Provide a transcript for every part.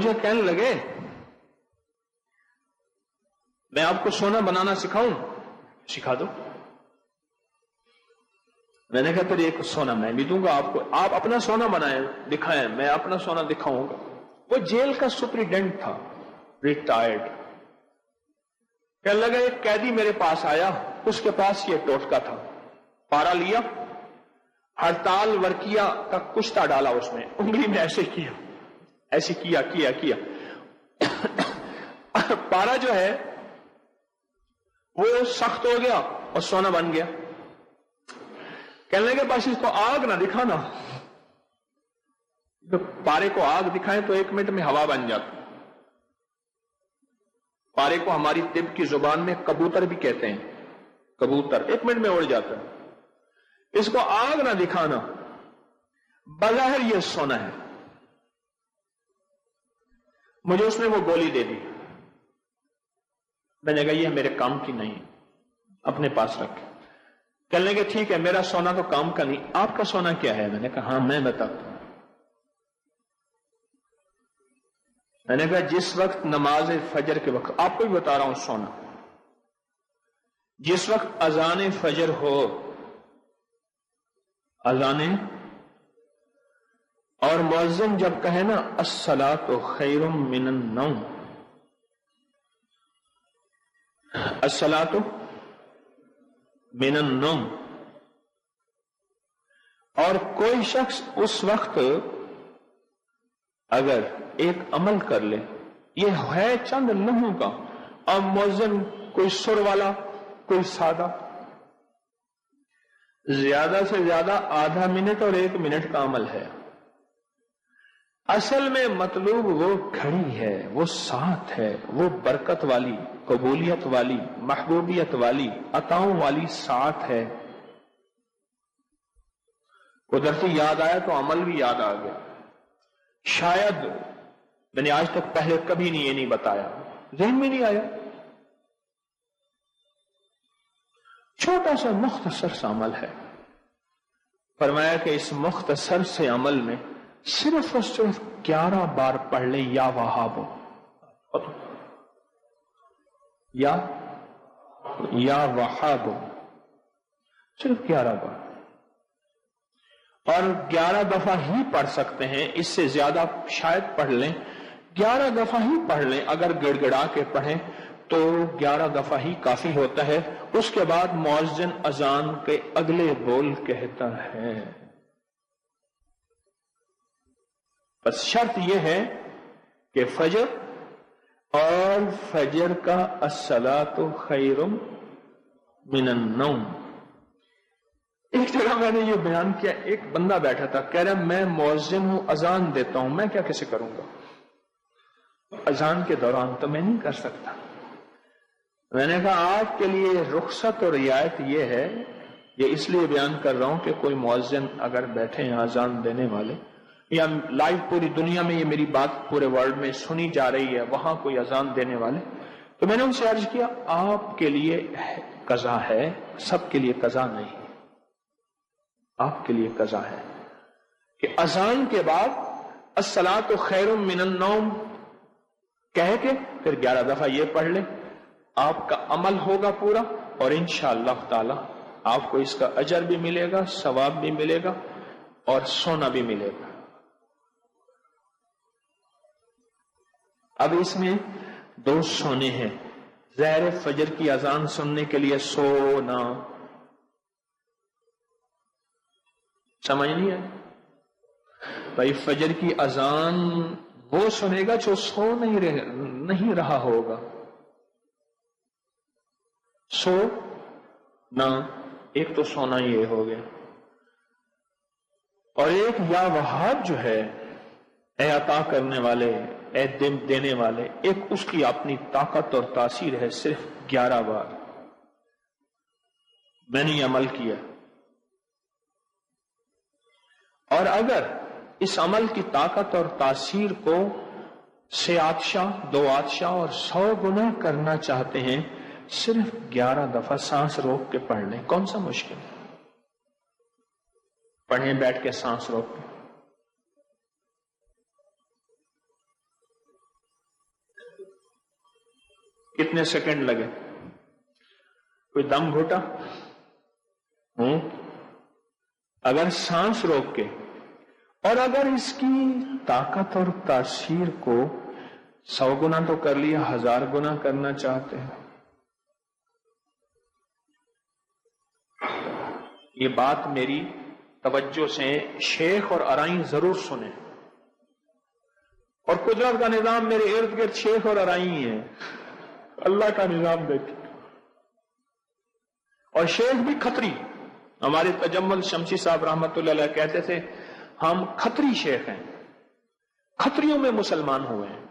مجھے کہنے لگے میں آپ کو سونا بنانا سکھاؤں؟ سکھا دو۔ میں نے کہا پھر ایک سونا میں بھی دوں گا آپ کو، آپ اپنا سونا بنائیں دکھائیں، میں اپنا سونا دکھاؤں گا۔ وہ جیل کا سپریڈنٹ تھا، ریٹائرڈ۔ کہنے لگا ایک قیدی میرے پاس آیا، اس کے پاس یہ ٹوٹکا تھا، پارا لیا، ہڑتال ورکیا کا کشتا ڈالا اس میں، انگلی میں ایسے کیا، ایسے کیا کیا کیا پارا جو ہے وہ سخت ہو گیا اور سونا بن گیا۔ کہنے لگے بس اس کو آگ نہ دکھانا، تو پارے کو آگ دکھائیں تو 1 منٹ میں ہوا بن جاتی۔ پارے کو ہماری طب کی زبان میں کبوتر بھی کہتے ہیں، کبوتر 1 منٹ میں اڑ جاتا ہے۔ اس کو آگ نہ دکھانا، بظاہر یہ سونا ہے۔ مجھے اس نے وہ گولی دے دی، میں نے کہا یہ میرے کام کی نہیں، اپنے پاس رکھ۔ کہنے لگے ٹھیک ہے میرا سونا تو کام کا نہیں، آپ کا سونا کیا ہے؟ میں نے کہا ہاں میں بتاتا ہوں۔ میں نے کہا جس وقت نماز فجر کے وقت، آپ کو بھی بتا رہا ہوں سونا، جس وقت اذان فجر ہو، اذان اور مؤذن جب کہے نا الصلاۃ خیر من النوم، الصلاۃ من النوم، اور کوئی شخص اس وقت اگر ایک عمل کر لے، یہ ہے چند لمحوں کا، اور مؤذن کوئی سر والا کوئی سادہ، زیادہ سے زیادہ آدھا منٹ اور 1 منٹ کا عمل ہے۔ اصل میں مطلوب وہ گھڑی ہے، وہ ساتھ ہے، وہ برکت والی، قبولیت والی، محبوبیت والی، عطاؤں والی ساتھ ہے۔ قدرتی یاد آیا تو عمل بھی یاد آ گیا۔ شاید میں نے آج تک پہلے کبھی نہیں یہ نہیں بتایا، ذہن میں نہیں آیا۔ چھوٹا سا مختصر سا عمل ہے، فرمایا کہ اس مختصر سے عمل میں صرف اور صرف 11 بار پڑھ لے یا وہاب، یا وہاب، صرف 11 بار، اور 11 دفعہ ہی پڑھ سکتے ہیں، اس سے زیادہ شاید پڑھ لیں، 11 دفعہ ہی پڑھ لیں، اگر گڑ گڑا کے پڑھیں تو 11 دفعہ ہی کافی ہوتا ہے۔ اس کے بعد مؤذن اذان کے اگلے بول کہتا ہے۔ بس شرط یہ ہے کہ فجر اور فجر کا الصلاۃ خیر من النوم۔ ایک جگہ میں نے یہ بیان کیا، ایک بندہ بیٹھا تھا، کہہ رہا میں مؤذن ہوں، اذان دیتا ہوں، میں کیا کیسے کروں گا؟ اذان کے دوران تو میں نہیں کر سکتا۔ میں نے کہا آپ کے لیے رخصت اور رعایت یہ ہے، یہ اس لیے بیان کر رہا ہوں کہ کوئی مؤذن اگر بیٹھے ہیں اذان دینے والے، یا لائیو پوری دنیا میں یہ میری بات پورے ورلڈ میں سنی جا رہی ہے، وہاں کوئی اذان دینے والے، تو میں نے ان سے عرض کیا آپ کے لیے قضا ہے، سب کے لیے قضا نہیں، آپ کے لیے قضا ہے کہ اذان کے بعد الصلاۃ خیر من النوم کہہ کے پھر 11 دفعہ یہ پڑھ لیں، آپ کا عمل ہوگا پورا، اور انشاءاللہ تعالی آپ کو اس کا اجر بھی ملے گا، ثواب بھی ملے گا، اور سونا بھی ملے گا۔ اب اس میں 2 سونے ہیں، ظاہر فجر کی اذان سننے کے لیے سونا، سمجھ نہیں ہے بھائی؟ فجر کی اذان وہ سنے گا جو سو نہیں رہا ہوگا، سو نہ، ایک تو سونا یہ ہو گیا، اور ایک یا وہاب جو ہے، اے عطا کرنے والے، اے دم دینے والے، ایک اس کی اپنی طاقت اور تاثیر ہے، صرف 11 بار میں نے یہ عمل کیا، اور اگر اس عمل کی طاقت اور تاثیر کو سے آتشاں 2 آتشاں اور 100 گنا کرنا چاہتے ہیں، صرف 11 دفعہ سانس روک کے پڑھ لیں، کون سا مشکل ہے؟ پڑھیں بیٹھ کے سانس روک کے۔ کتنے سیکنڈ لگے؟ کوئی دم گھٹا؟ اگر سانس روک کے، اور اگر اس کی طاقت اور تاثیر کو 100 گنا تو کر لیا، 1000 گنا کرنا چاہتے ہیں، یہ بات میری توجہ سے شیخ اور ارائیں ضرور سنیں، اور قدرت کا نظام میرے ارد گرد شیخ اور ارائیں ہیں، اللہ کا نظام دیکھیں۔ اور شیخ بھی کھتری، ہمارے تجمل شمسی صاحب رحمت اللہ علیہ کہتے تھے ہم کھتری شیخ ہیں، کھتریوں میں مسلمان ہوئے ہیں۔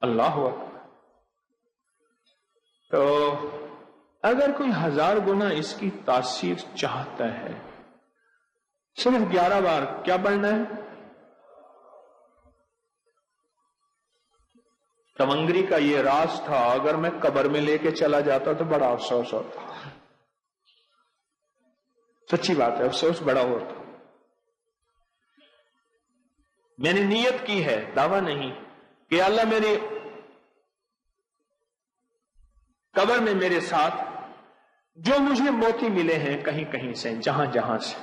اللہ اکبر۔ تو اگر کوئی 1000 گنا اس کی تاثیر چاہتا ہے، صرف 11 بار کیا پڑھنا ہے؟ تمنگری کا یہ راز تھا، اگر میں قبر میں لے کے چلا جاتا تو بڑا افسوس ہوتا، سچی بات ہے، افسوس بڑا ہوتا۔ میں نے نیت کی ہے، دعویٰ نہیں، کہ اللہ میری قبر میں میرے ساتھ جو مجھے موتی ملے ہیں کہیں کہیں سے، جہاں جہاں سے،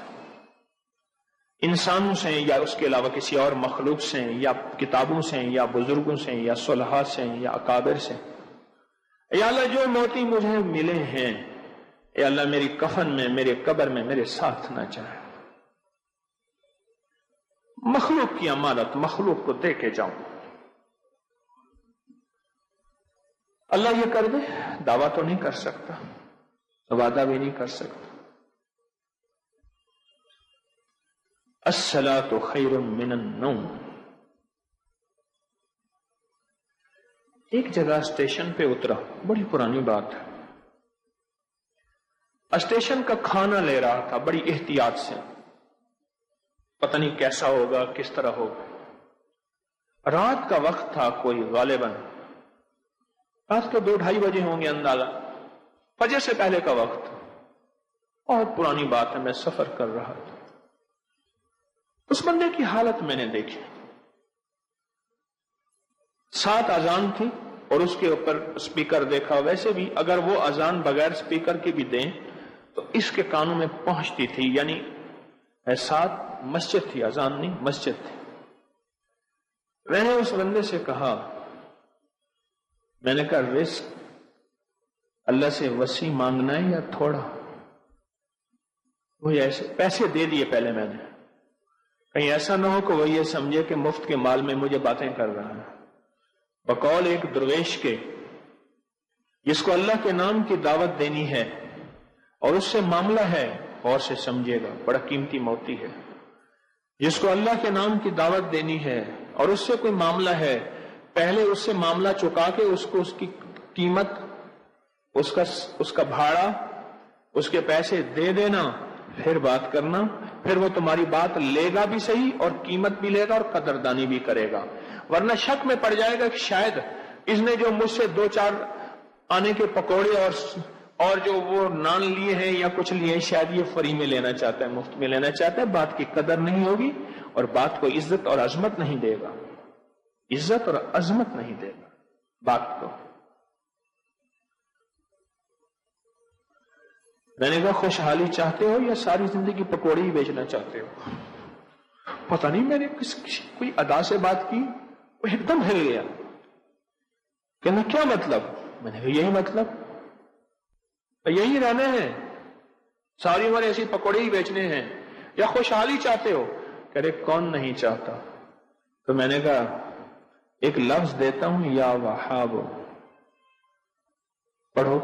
انسانوں سے یا اس کے علاوہ کسی اور مخلوق سے، یا کتابوں سے، یا بزرگوں سے، یا صلحاء سے، یا اکابر سے، یا اللہ جو موتی مجھے ملے ہیں، اے اللہ میری کفن میں، میرے قبر میں میرے ساتھ نہ جائے۔ مخلوق کی امانت مخلوق کو دے کے جاؤں۔ اللہ یہ کر دے، دعویٰ تو نہیں کر سکتا، وعدہ بھی نہیں کر سکتا۔ الصلاۃ خیر من النوم۔ ایک جگہ اسٹیشن پہ اترا، بڑی پرانی بات ہے، اسٹیشن کا کھانا لے رہا تھا بڑی احتیاط سے، پتہ نہیں کیسا ہوگا، کس طرح ہوگا۔ رات کا وقت تھا، کوئی غالباً رات کے 2-2:30 بجے ہوں گے اندازہ، فجر سے پہلے کا وقت، بہت پرانی بات ہے، میں سفر کر رہا تھا۔ اس بندے کی حالت میں نے دیکھی، 7 اذان تھی اور اس کے اوپر اسپیکر دیکھا، ویسے بھی اگر وہ اذان بغیر اسپیکر کی بھی دیں تو اس کے کانوں میں پہنچتی تھی، یعنی 7 مسجد تھی، اذان نہیں مسجد تھی۔ میں نے اس بندے سے کہا، میں نے کہا رزق اللہ سے وسیع مانگنا ہے یا تھوڑا؟ وہ ایسے پیسے دے دیے پہلے میں نے، کہیں ایسا نہ ہو کہ وہ یہ سمجھے کہ مفت کے مال میں مجھے باتیں کر رہا ہے۔ بقول ایک درویش کے، جس کو اللہ کے نام کی دعوت دینی ہے اور اس سے معاملہ ہے، غور سے سمجھے گا، بڑا قیمتی موتی ہے، جس کو اللہ کے نام کی دعوت دینی ہے اور اس سے کوئی معاملہ ہے، پہلے اس سے معاملہ چکا کے اس کو اس کی قیمت، اس کا بھاڑا، اس کے پیسے دے دینا، پھر بات کرنا، پھر وہ تمہاری بات لے گا بھی صحیح اور قیمت بھی لے گا اور قدردانی بھی کرے گا، ورنہ شک میں پڑ جائے گا کہ شاید اس نے جو مجھ سے 2-4 آنے کے پکوڑے اور جو وہ نان لیے ہیں یا کچھ لیے ہیں، شاید یہ فری میں لینا چاہتا ہے، مفت میں لینا چاہتا ہے، بات کی قدر نہیں ہوگی اور بات کو عزت اور عظمت نہیں دے گا، عزت اور عظمت نہیں دے گا بات کو۔ میں نے کہا خوشحالی چاہتے ہو یا ساری زندگی پکوڑے ہی بیچنا چاہتے ہو؟ پتہ نہیں میں نے کوئی ادا سے بات کی، وہ ایک دم ہل گیا، کہنا کیا مطلب؟ میں نے کہا یہی مطلب، یہی رہنا ہے، ساری عمر ایسی پکوڑے ہی بیچنے ہیں، یا خوشحالی چاہتے ہو؟ کہہ رہے کون نہیں چاہتا؟ تو میں نے کہا ایک لفظ دیتا ہوں، یا وہاب، پڑھو۔